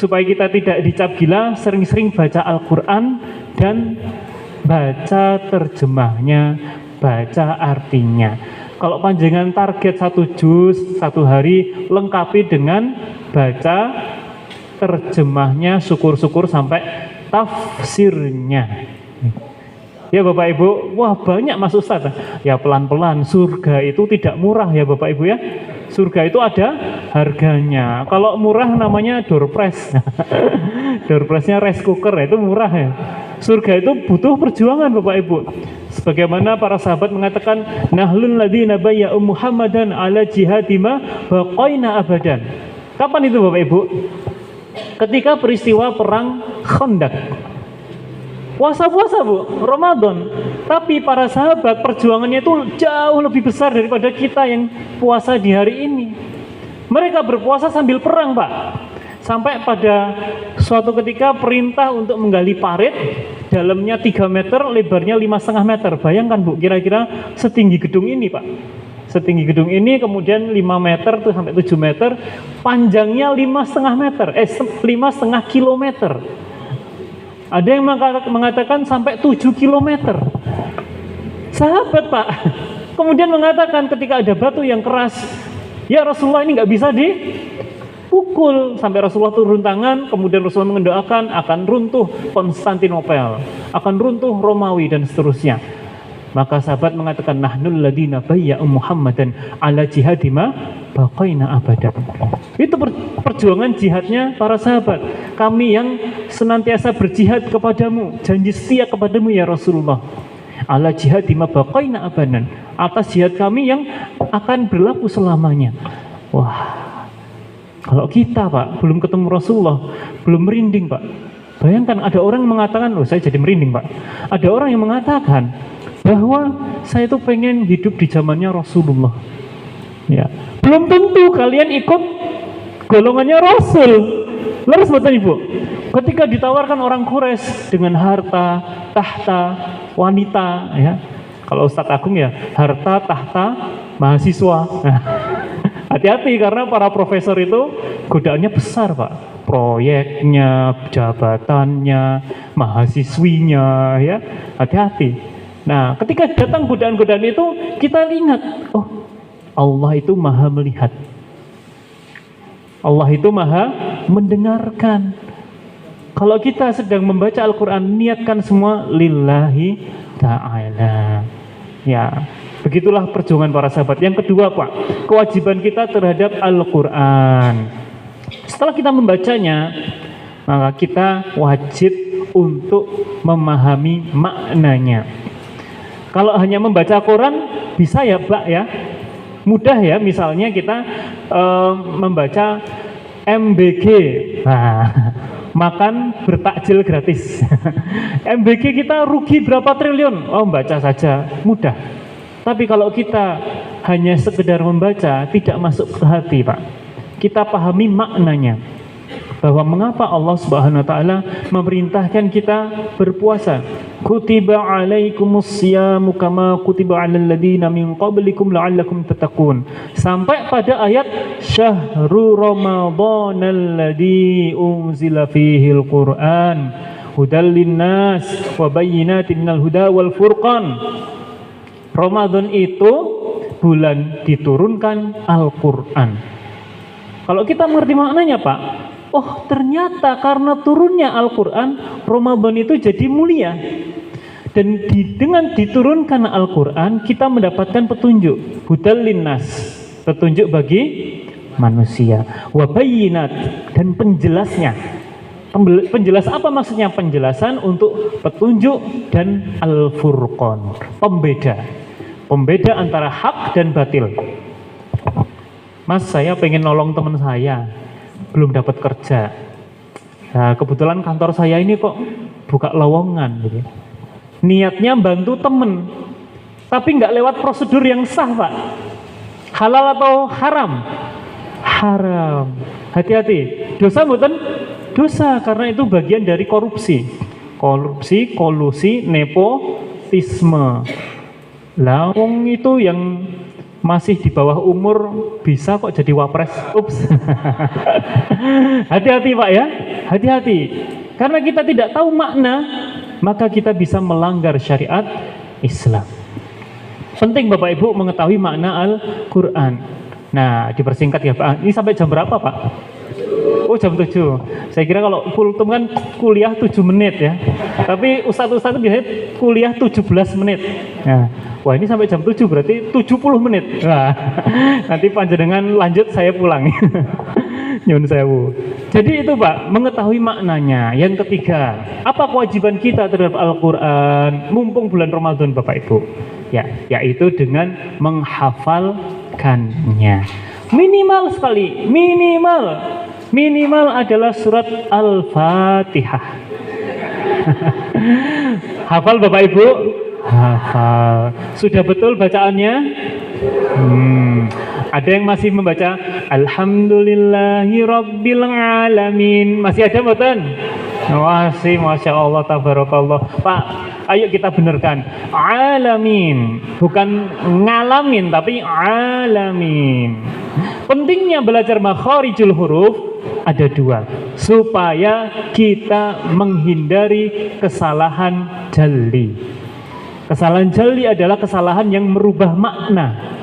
Speaker 2: supaya kita tidak dicap gila, sering-sering baca Al-Quran dan baca terjemahnya, baca artinya. Kalau panjangan target 1 juz 1 hari, lengkapi dengan baca terjemahnya, syukur-syukur sampai tafsirnya. Ya Bapak Ibu, wah banyak Mas Ustaz. Ya pelan-pelan, surga itu tidak murah ya Bapak Ibu ya. Surga itu ada harganya. Kalau murah namanya door prize. Door prize-nya rice cooker, itu murah ya. Surga itu butuh perjuangan Bapak Ibu. Sebagaimana para sahabat mengatakan, nahlul ladzina bayya'u Muhammadan ala jihadima baqaina abadan. Kapan itu Bapak Ibu? Ketika peristiwa perang Khandaq. Puasa-puasa Bu, Ramadan. Tapi para sahabat perjuangannya itu jauh lebih besar daripada kita yang puasa di hari ini. Mereka berpuasa sambil perang Pak. Sampai pada suatu ketika perintah untuk menggali parit, dalamnya 3 meter, lebarnya 5,5 meter. Bayangkan Bu, kira-kira setinggi gedung ini Pak. Setinggi gedung ini, kemudian 5 meter tuh sampai 7 meter, panjangnya 5,5 meter, 5,5 kilometer. Ada yang mengatakan sampai 7 kilometer. Sahabat Pak, kemudian mengatakan ketika ada batu yang keras, ya Rasulullah ini nggak bisa dipukul. Sampai Rasulullah turun tangan, kemudian Rasulullah mendoakan akan runtuh Konstantinopel, akan runtuh Romawi dan seterusnya. Maka sahabat mengatakan, nahnul ladina bayya'u Muhammadan ala jihadima baqaina abadan. Itu perjuangan jihadnya para sahabat. Kami yang senantiasa berjihad kepadamu, janji setia kepadamu ya Rasulullah. Ala jihadima baqaina abadan. Atas jihad kami yang akan berlaku selamanya. Wah, kalau kita Pak belum ketemu Rasulullah, belum merinding Pak. Bayangkan ada orang yang mengatakan, loh saya jadi merinding Pak. Ada orang yang mengatakan bahwa saya itu pengen hidup di zamannya Rasulullah. Ya, belum tentu kalian ikut golongannya Rasul. Lalu betul Ibu, ketika ditawarkan orang Quraisy dengan harta, tahta, wanita, ya. Kalau Ustadz Agung ya harta, tahta, mahasiswa. Nah, hati-hati karena para profesor itu godaannya besar Pak. Proyeknya, jabatannya, mahasiswinya, ya. Hati-hati. Nah, ketika datang godaan-godaan itu, kita ingat, oh, Allah itu maha melihat. Allah itu maha mendengarkan. Kalau kita sedang membaca Al-Quran, niatkan semua lillahi ta'ala. Ya, begitulah perjuangan para sahabat. Yang kedua Pak, kewajiban kita terhadap Al-Quran. Setelah kita membacanya, maka kita wajib untuk memahami maknanya. Kalau hanya membaca Quran bisa ya Mbak ya, mudah ya. Misalnya kita membaca MBG, nah, makan bertakjil gratis. MBG kita rugi berapa triliun? Oh baca saja, mudah. Tapi kalau kita hanya sekedar membaca, tidak masuk ke hati Pak. Kita pahami maknanya, bahwa mengapa Allah Subhanahu wa taala memerintahkan kita berpuasa. kutiba alaikumus siyamu kama kutiba alal ladina min qablikum la'allakum tattaqun, sampai pada ayat syahrul ramadhanal ladzi unzila fihil qur'an hudal linnas wa bayyinatin minal huda wal furqan. Ramadan itu bulan diturunkan Al-Qur'an. Kalau kita mengerti maknanya, Pak, oh ternyata karena turunnya Al-Quran, Ramadan itu jadi mulia. Dan dengan diturunkan Al-Quran, kita mendapatkan petunjuk. Hudal linnas, petunjuk bagi manusia. Wabayinat, dan penjelasnya. Penjelas apa maksudnya? Penjelasan untuk petunjuk dan Al-Furqan, pembeda antara hak dan batil. Mas, saya pengen nolong teman saya, belum dapat kerja. Nah, kebetulan kantor saya ini kok buka lowongan gitu. Niatnya bantu temen, tapi nggak lewat prosedur yang sah, Pak. Halal atau haram? Haram. Hati-hati. Dosa bukan? Dosa, karena itu bagian dari korupsi. Korupsi, kolusi, nepotisme. Lah, wong itu yang masih di bawah umur bisa kok jadi wapres. Ups. Hati-hati, Pak ya. Hati-hati. Karena kita tidak tahu makna, maka kita bisa melanggar syariat Islam. Penting Bapak Ibu mengetahui makna Al-Quran. Nah, dipersingkat ya Pak. Ini sampai jam berapa, Pak? Oh, jam 7. Saya kira kalau kultum kan kuliah 7 menit ya. Tapi ustadz-ustadz biasanya kuliah 17 menit. Nah, wah ini sampai jam 7 berarti 70 menit. Wah, nanti panjenengan lanjut, saya pulang. Nyun sewu. Jadi itu Pak, mengetahui maknanya. Yang ketiga, apa kewajiban kita terhadap Al-Quran mumpung bulan Ramadan Bapak Ibu? Ya, yaitu dengan menghafalkannya. Minimal sekali, minimal adalah surat Al-Fatihah. Hafal Bapak Ibu? Hafal. Sudah betul bacaannya? Ada yang masih membaca Alhamdulillahi Rabbil Alamin. Masih ada betul? Masih, Masya Allah, Tabarakallah. Pak, ayo kita benarkan. Alamin, bukan ngalamin, tapi alamin. Pentingnya belajar makharijul huruf ada dua, supaya kita menghindari kesalahan jali. Kesalahan jali adalah kesalahan yang merubah makna.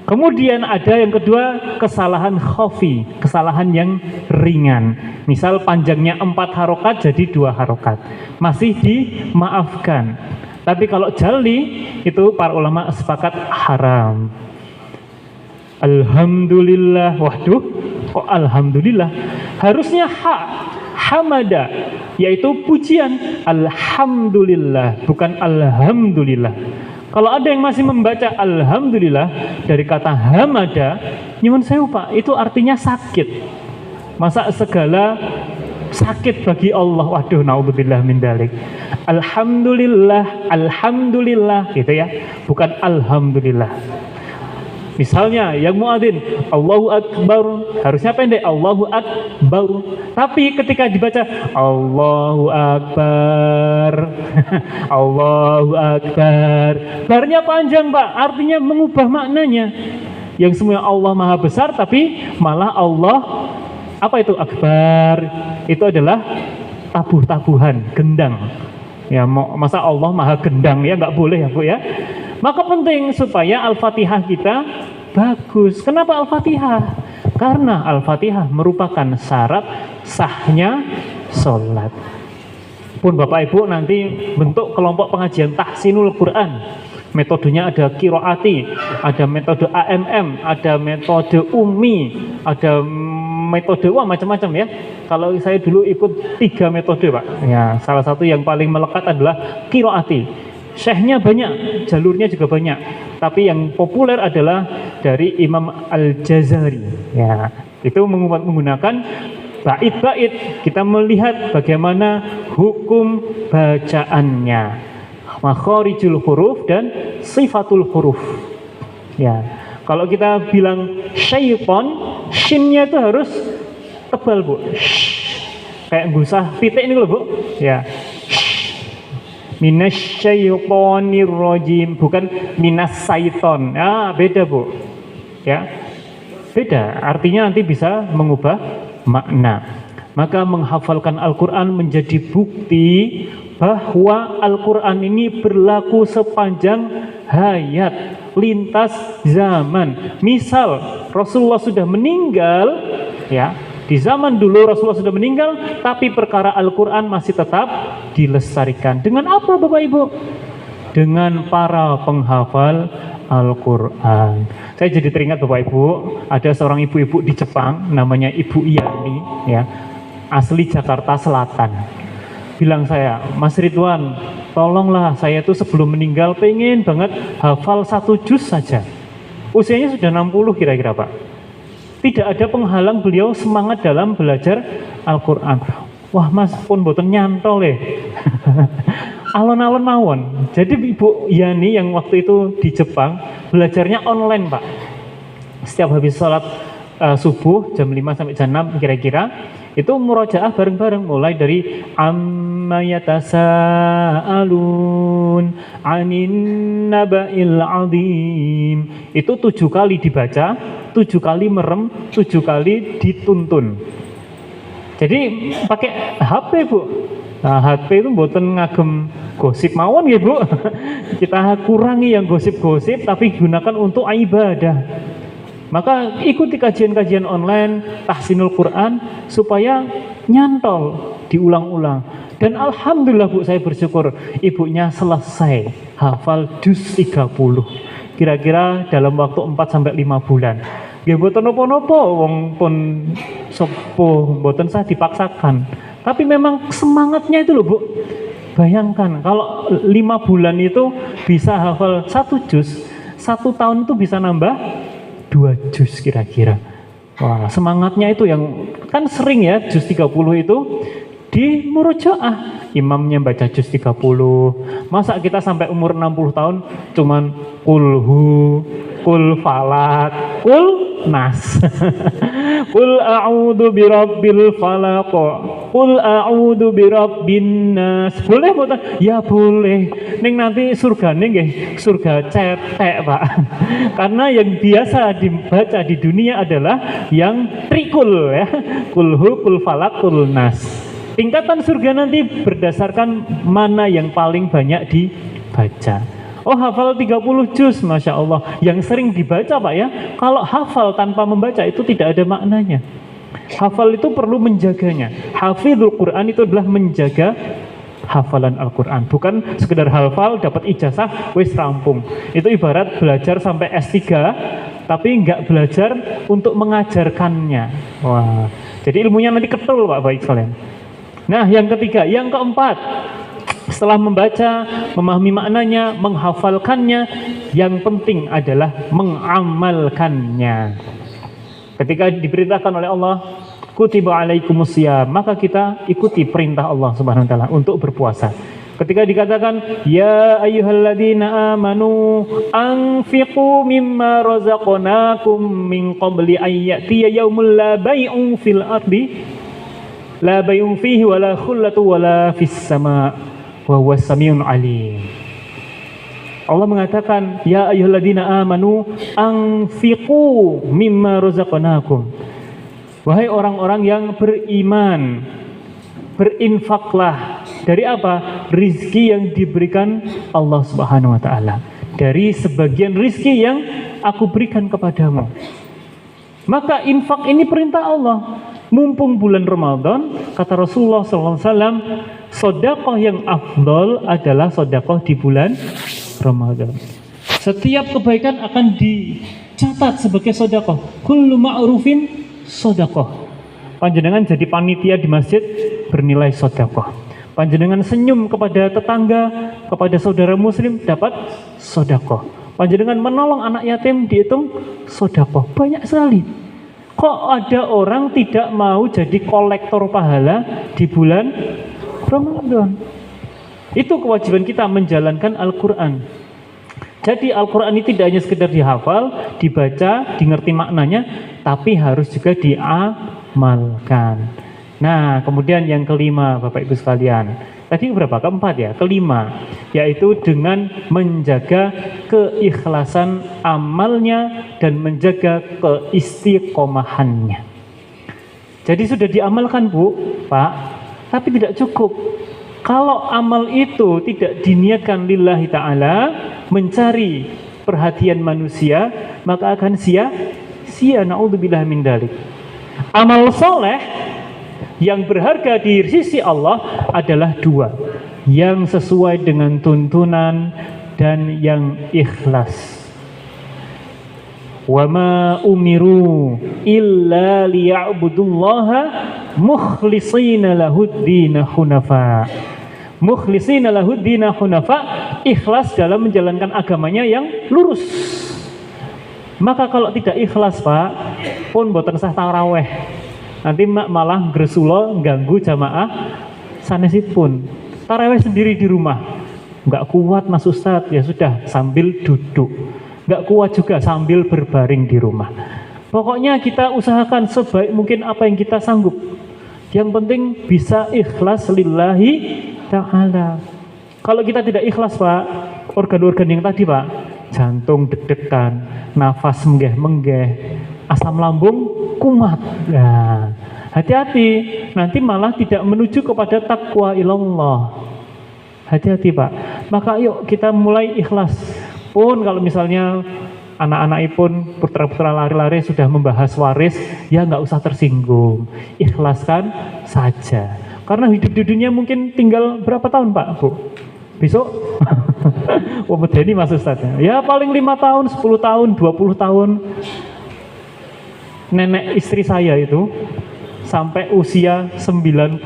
Speaker 2: Kemudian ada yang kedua, kesalahan khafi, kesalahan yang ringan. Misal panjangnya 4 harokat jadi 2 harokat, masih dimaafkan. Tapi kalau jali itu para ulama sepakat haram. Alhamdulillah, waduh, kok alhamdulillah? Harusnya hamada, yaitu pujian. Alhamdulillah, bukan alhamdulillah. Kalau ada yang masih membaca alhamdulillah dari kata hamada, nyuwun sewu Pak, itu artinya sakit. Masa segala sakit bagi Allah? Waduh, naudzubillah min dzalik. Alhamdulillah, alhamdulillah gitu ya, bukan alhamdulillah. Misalnya yang muadzin Allahu Akbar, harusnya pendek Allahu Akbar. Tapi ketika dibaca Allahu Akbar, Allahu Akbar, barnya panjang Pak, artinya mengubah maknanya. Yang semua Allah Maha Besar, tapi malah Allah apa itu Akbar? Itu adalah tabuh-tabuhan, gendang. Ya, masa Allah Maha gendang ya, nggak boleh ya Bu ya. Maka penting supaya Al-Fatihah kita bagus. Kenapa Al-Fatihah? Karena Al-Fatihah merupakan syarat sahnya sholat. Pun Bapak Ibu nanti bentuk kelompok pengajian tahsinul Quran. Metodenya ada qiraati, ada metode AMM, ada metode ummi, ada metode macam-macam ya. Kalau saya dulu ikut 3 metode Pak. Ya, salah satu yang paling melekat adalah qiraati. Syekhnya banyak, jalurnya juga banyak. Tapi yang populer adalah dari Imam Al-Jazari. Ya, itu menggunakan bait-bait. Kita melihat bagaimana hukum bacaannya, makharijul huruf dan sifatul huruf. Ya, kalau kita bilang syaiton, shinnya itu harus tebal Bu. Kayak gusah titik ini loh Bu. Ya. minasyaitonir rajim, bukan minas syaiton. Ah, beda, Bu. Ya. Beda, artinya nanti bisa mengubah makna. Maka menghafalkan Al-Quran menjadi bukti bahwa Al-Quran ini berlaku sepanjang hayat, lintas zaman. Misal Rasulullah sudah meninggal, ya, di zaman dulu Rasulullah sudah meninggal, tapi perkara Al-Quran masih tetap dilestarikan. Dengan apa, Bapak Ibu? Dengan para penghafal Al-Quran. Saya jadi teringat, Bapak Ibu, ada seorang ibu-ibu di Jepang, namanya Ibu Yani, ya, asli Jakarta Selatan. Bilang saya, Mas Ridwan, tolonglah, saya tuh sebelum meninggal pengen banget hafal 1 juz saja. Usianya sudah 60 kira-kira, Pak. Tidak ada penghalang beliau semangat dalam belajar Al-Quran. Wah, Mas, pun boten nyantol ya. Alon-alon mawon. Jadi Ibu Yani yang waktu itu di Jepang belajarnya online, Pak. Setiap habis sholat subuh jam 5 sampai jam 6 kira-kira, itu murojaah bareng-bareng, mulai dari amma yatasaalun anin naba'il azim. Itu 7 kali dibaca, 7 kali merem, 7 kali dituntun. Jadi pakai HP, Bu. Nah, HP itu mboten ngagem gosip mawon ya, Bu. Kita kurangi yang gosip-gosip tapi gunakan untuk ibadah. Maka ikuti kajian-kajian online tahsinul Quran supaya nyantol, diulang-ulang. Dan alhamdulillah, Bu, saya bersyukur ibunya selesai hafal juz 30. Kira-kira dalam waktu 4 sampai 5 bulan. Ya mboten napa-napa, wong pun sepuh, mboten sah dipaksakan. Tapi memang semangatnya itu loh, Bu. Bayangkan kalau 5 bulan itu bisa hafal 1 juz, 1 tahun itu bisa nambah 2 juz kira-kira. Wah, semangatnya itu yang kan sering ya, juz 30 itu di murojaah. Imamnya baca juz 30. Masa kita sampai umur 60 tahun cuman kulhu, kul falak, kul nas. Kul a'udzu birabbil falaq, kul a'udzu birabbin nas. Boleh, boten? Ya boleh. Ning nanti surgane nggih surga cetek, Pak. Karena yang biasa dibaca di dunia adalah yang trikul ya. Kulhu, kul falak, kul nas. Tingkatan surga nanti berdasarkan mana yang paling banyak dibaca. Oh, hafal 30 juz, Masya Allah. Yang sering dibaca, Pak ya. Kalau hafal tanpa membaca itu tidak ada maknanya. Hafal itu perlu menjaganya. Hafizul Quran itu adalah menjaga hafalan Al-Quran. Bukan sekedar hafal, dapat ijazah, wis rampung. Itu ibarat belajar sampai S3, tapi nggak belajar untuk mengajarkannya. Wah, jadi ilmunya nanti ketul, Pak, baik kalian. Nah, yang ketiga, yang keempat, setelah membaca, memahami maknanya, menghafalkannya, yang penting adalah mengamalkannya. Ketika diperintahkan oleh Allah, kutiba alaikumusiyam, maka kita ikuti perintah Allah Subhanahu wa taala untuk berpuasa. Ketika dikatakan ya ayyuhalladzina amanu anfiqu mimma razaqnakum min qabli ayyatiya yaumul la bai'un fil ardi la bai'un fihi wala khullatu wala fis sama' wa huwas samiun alim. Allah mengatakan ya ayyuhalladzina amanu anfiqu mimma razaqnakum. Wahai orang-orang yang beriman, berinfaklah dari apa? Rizki yang diberikan Allah Subhanahu wa taala. Dari sebagian rizki yang aku berikan kepadamu. Maka infak ini perintah Allah. Mumpung bulan Ramadan, kata Rasulullah SAW, sedekah yang afdol adalah sedekah di bulan Ramadan. Setiap kebaikan akan dicatat sebagai sedekah. Kullu ma'rufin sedekah. Panjenengan jadi panitia di masjid bernilai sedekah. Panjenengan senyum kepada tetangga, kepada saudara muslim dapat sedekah. Panjenengan menolong anak yatim dihitung sedekah. Banyak sekali. Kok ada orang tidak mau jadi kolektor pahala di bulan Ramadan? Itu kewajiban kita menjalankan Al-Quran. Jadi Al-Quran ini tidak hanya sekedar dihafal, dibaca, dimengerti maknanya, tapi harus juga diamalkan. Nah, kemudian yang kelima, Bapak Ibu sekalian, Tadi berapa? Keempat ya, kelima, yaitu dengan menjaga keikhlasan amalnya dan menjaga keistiqomahannya. Jadi sudah diamalkan Bu, Pak, tapi tidak cukup. Kalau amal itu tidak diniatkan lillahi ta'ala, mencari perhatian manusia, maka akan sia-sia, na'udzubillah min dalik. Amal soleh yang berharga di sisi Allah adalah dua, yang sesuai dengan tuntunan dan yang ikhlas. Wa ma umiru illa liya'budullaha mukhlishina lahuddin hunafa. Mukhlishina lahuddin hunafa, ikhlas dalam menjalankan agamanya yang lurus. Maka kalau tidak ikhlas Pak, pun boten sah taraweh. Nanti malah gresula ganggu jamaah sanesipun. Tarawih sendiri di rumah, nggak kuat Mas Ustadz, ya sudah sambil duduk. Nggak kuat juga sambil berbaring di rumah. Pokoknya kita usahakan sebaik mungkin apa yang kita sanggup. Yang penting bisa ikhlas lillahi ta'ala. Kalau kita tidak ikhlas Pak, organ-organ yang tadi Pak, jantung deg-degan, nafas menggeh-menggeh, asam lambung kumat. Nah, hati-hati, nanti malah tidak menuju kepada taqwa ilallah. Hati-hati Pak. Maka yuk kita mulai ikhlas. Pun kalau misalnya anak-anak pun putra-putra lari-lari sudah membahas waris, ya nggak usah tersinggung. Ikhlaskan saja. Karena hidup di dunia mungkin tinggal berapa tahun Pak, Bu? Besok? Wah, medeni Mas Ustadz. Ya paling 5 tahun, 10 tahun, 20 tahun. Nenek istri saya itu sampai usia 98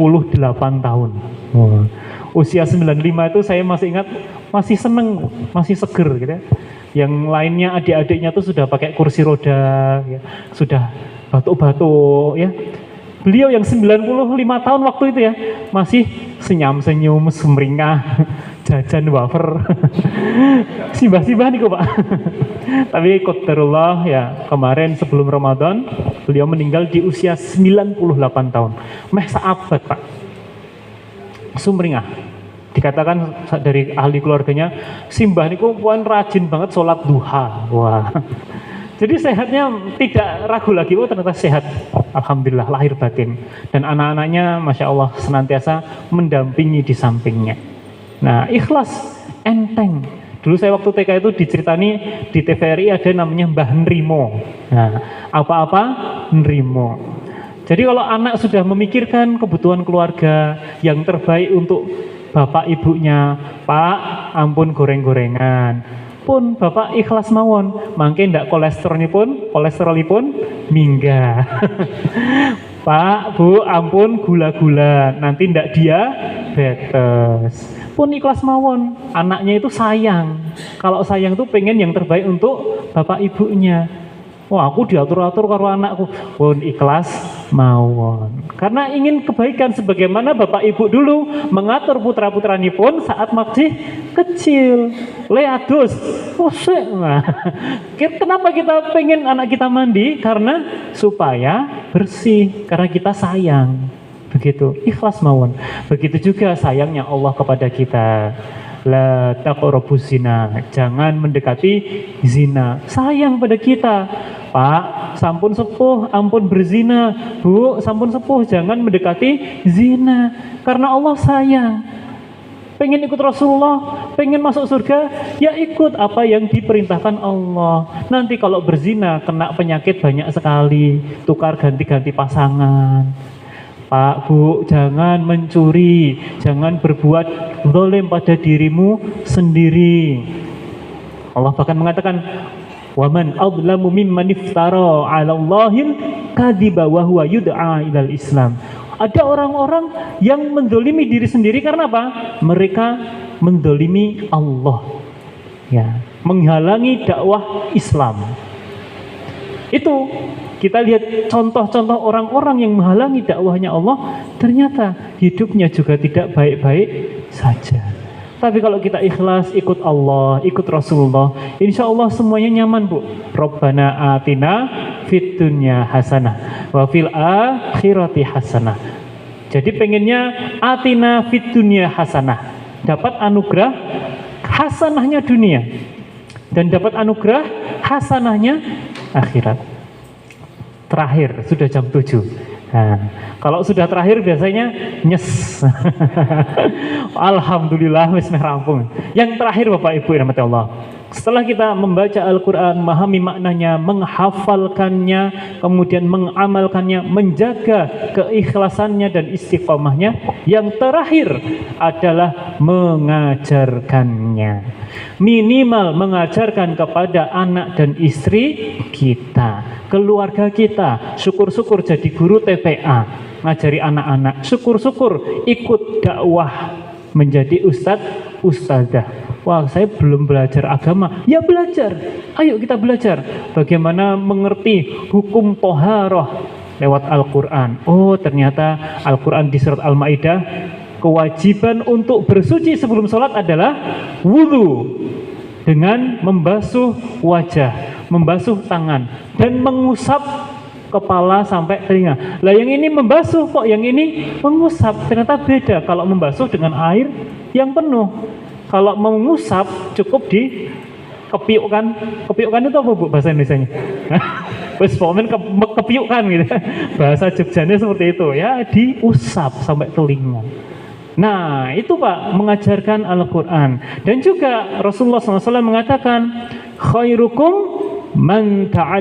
Speaker 2: tahun. Wow. Usia 95 itu saya masih ingat, masih seneng, masih seger gitu ya. Yang lainnya adik-adiknya tuh sudah pakai kursi roda, ya, sudah batuk-batuk ya. Beliau yang 95 tahun waktu itu ya, masih senyum-senyum, sumringah, jajan wafer. Simbah-simbah nih kok Pak. Tapi qadarullah ya, kemarin sebelum Ramadan beliau meninggal di usia 98 tahun. Meh saabad Pak. Sumringah. Dikatakan dari ahli keluarganya, simbah niku puan rajin banget sholat duha. Wah. Jadi sehatnya tidak ragu lagi, oh ternyata sehat. Alhamdulillah lahir batin. Dan anak-anaknya Masya Allah senantiasa mendampingi di sampingnya. Nah ikhlas, enteng. Dulu saya waktu TK itu diceritani di TVRI ada namanya Mbah Nrimo. Nah apa-apa Nrimo. Jadi kalau anak sudah memikirkan kebutuhan keluarga yang terbaik untuk bapak ibunya, Pak ampun goreng-gorengan. Pun bapak ikhlas mawon, mangke ndak kolesterolipun minggah. Pak, Bu, ampun gula-gula, nanti ndak diabetes. Pun ikhlas mawon, anaknya itu sayang. Kalau sayang tuh pengen yang terbaik untuk bapak ibunya. Wah, aku diatur-atur karo anakku. Pun ikhlas mawon. Karena ingin kebaikan sebagaimana bapak ibu dulu mengatur putra-putrani pun saat masih kecil. Leadus. Nah, kenapa kita pengen anak kita mandi? Karena supaya bersih, karena kita sayang. Begitu, ikhlas mawon. Begitu juga sayangnya Allah kepada kita. La taqrabuz zina, jangan mendekati zina. Sayang pada kita. Pak, sampun sepuh, ampun berzina. Bu, sampun sepuh, jangan mendekati zina. Karena Allah sayang. Pengen ikut Rasulullah, pengen masuk surga, ya ikut apa yang diperintahkan Allah. Nanti kalau berzina, kena penyakit banyak sekali. Tukar ganti-ganti pasangan. Pak, Bu, jangan mencuri, jangan berbuat zalim pada dirimu sendiri. Allah bahkan mengatakan, "Waman adlamu mimman iftara 'ala Allahil kadziba wa huwa yud'a ilal Islam." Ada orang-orang yang mendolimi diri sendiri karena apa? Mereka mendolimi Allah, ya, menghalangi dakwah Islam. Itu kita lihat contoh-contoh orang-orang yang menghalangi dakwahnya Allah, ternyata hidupnya juga tidak baik-baik saja. Tapi kalau kita ikhlas, ikut Allah, ikut Rasulullah, insya Allah semuanya nyaman Bu. Rabbana atina fid dunya hasanah wa fil akhirati hasanah.
Speaker 3: Jadi pengennya atina fid dunya hasanah, dapat anugerah hasanahnya dunia dan dapat anugerah hasanahnya akhirat. Terakhir sudah jam 7. Nah, kalau sudah terakhir biasanya nyes. Alhamdulillah wis meh rampung. Yang terakhir Bapak Ibu rahmati Allah. Setelah kita membaca Al-Quran, memahami maknanya, menghafalkannya, kemudian mengamalkannya, menjaga keikhlasannya dan istiqomahnya, yang terakhir adalah mengajarkannya. Minimal mengajarkan kepada anak dan istri kita, keluarga kita. Syukur-syukur jadi guru TPA, ngajari anak-anak. Syukur-syukur ikut dakwah menjadi ustadz, ustadzah. Wah, saya belum belajar agama. Ya belajar. Ayo kita belajar bagaimana mengerti hukum toharoh lewat Al-Quran. Oh, ternyata Al-Quran di surat Al-Maidah, kewajiban untuk bersuci sebelum sholat adalah wudhu dengan membasuh wajah, membasuh tangan, dan mengusap kepala sampai telinga. Lah yang ini membasuh kok, yang ini mengusap. Ternyata beda kalau membasuh dengan air yang penuh. Kalau mengusap cukup di kepiukkan. Kepiukkan itu apa Bu bahasa Indonesianya? Wes pokoknya kepiukkan gitu. Bahasa Jogjanya seperti itu ya, diusap sampai telinga. Nah itu Pak, mengajarkan Al-Quran. Dan juga Rasulullah SAW mengatakan khairukum man ta'al